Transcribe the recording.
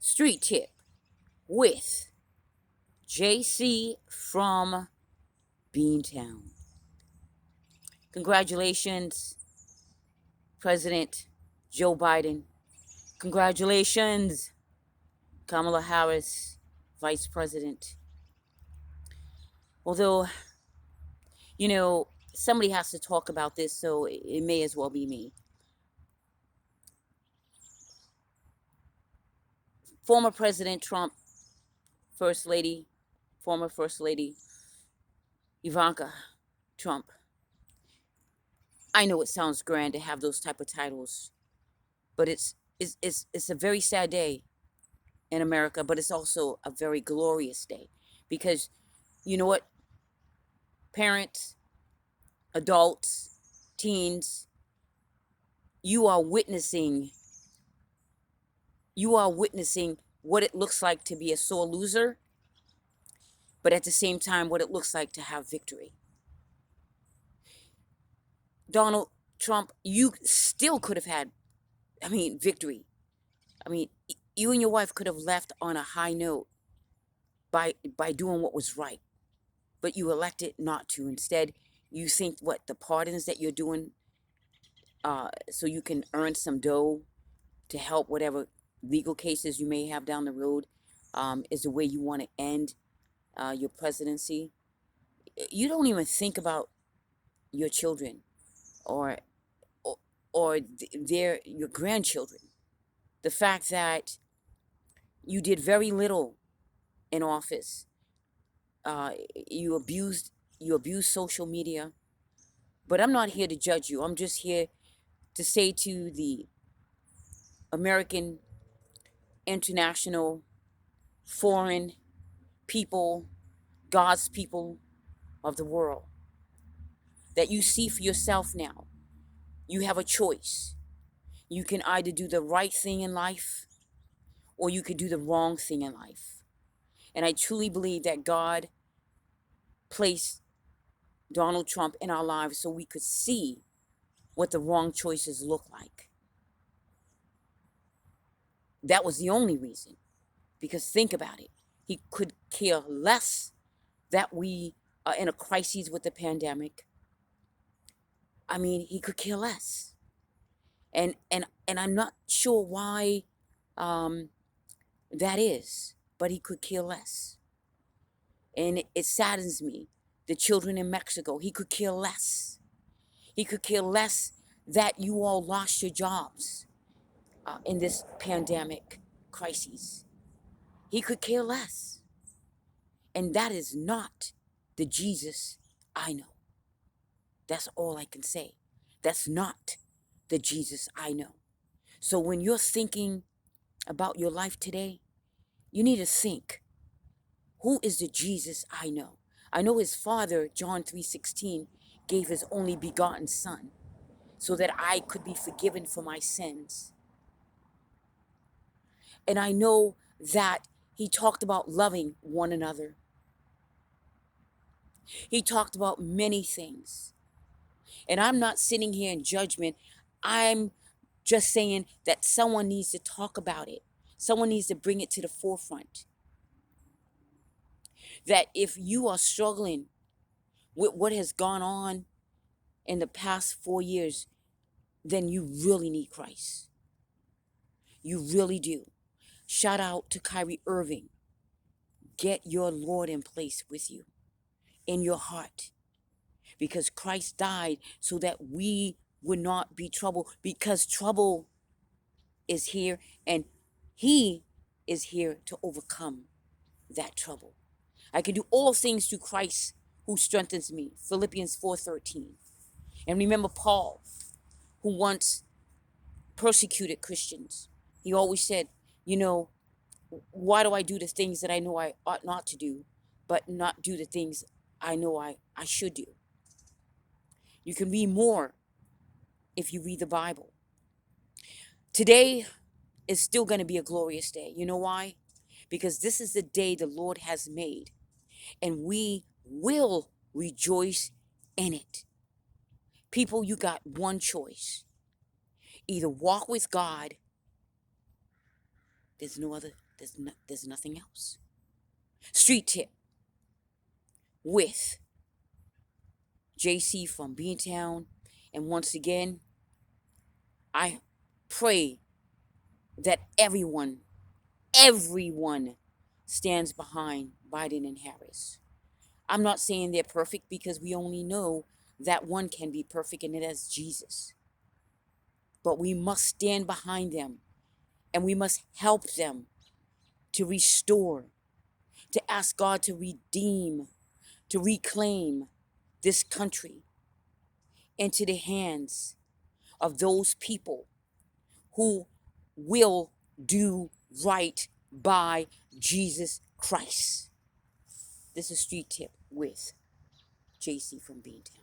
Street Tip with JC from Beantown. Congratulations, President Joe Biden. Congratulations, Kamala Harris, Vice President. Although, somebody has to talk about this, so it may as well be me. Former President Trump, former First Lady Ivanka Trump. I know it sounds grand to have those type of titles, but it's a very sad day in America, but it's also a very glorious day because you know what? Parents, adults, teens, you are witnessing what it looks like to be a sore loser, but at the same time what it looks like to have victory. Donald Trump, you still could have had victory. You and your wife could have left on a high note by doing what was right, but you elected not to. Instead, you think the pardons that you're doing so you can earn some dough to help whatever legal cases you may have down the road is the way you want to end your presidency. You don't even think about your children or your grandchildren. The fact that you did very little in office. You abused social media. But I'm not here to judge you. I'm just here to say to the American, international, foreign people, God's people of the world, that you see for yourself now. You have a choice. You can either do the right thing in life or you could do the wrong thing in life. And I truly believe that God placed Donald Trump in our lives so we could see what the wrong choices look like. That was the only reason. Because think about it. He could care less that we are in a crisis with the pandemic. He could care less. And I'm not sure why that is, but he could care less. And it saddens me. The children in Mexico, he could care less. He could care less that you all lost your jobs in this pandemic crisis. He could care less. And that is not the Jesus I know. That's all I can say. That's not the Jesus I know. So when you're thinking about your life today, you need to think, who is the Jesus I know? I know his Father, John 3:16, gave his only begotten Son so that I could be forgiven for my sins. And I know that he talked about loving one another. He talked about many things. And I'm not sitting here in judgment. I'm just saying that someone needs to talk about it. Someone needs to bring it to the forefront. That if you are struggling with what has gone on in the past 4 years, then you really need Christ. You really do. Shout out to Kyrie Irving. Get your Lord in place with you, in your heart. Because Christ died so that we would not be troubled. Because trouble is here and he is here to overcome that trouble. I can do all things through Christ who strengthens me. Philippians 4:13. And remember Paul, who once persecuted Christians. He always said, why do I do the things that I know I ought not to do, but not do the things I know I should do? You can read more if you read the Bible. Today is still going to be a glorious day. You know why? Because this is the day the Lord has made, and we will rejoice in it. People, you got one choice. Either walk with God There's no other, there's nothing else. Street tip with JC from Beantown. And once again, I pray that everyone stands behind Biden and Harris. I'm not saying they're perfect, because we only know that one can be perfect, and it is Jesus. But we must stand behind them, and we must help them to restore, to ask God to redeem, to reclaim this country into the hands of those people who will do right by Jesus Christ. This is Street Tip with JC from Beantown.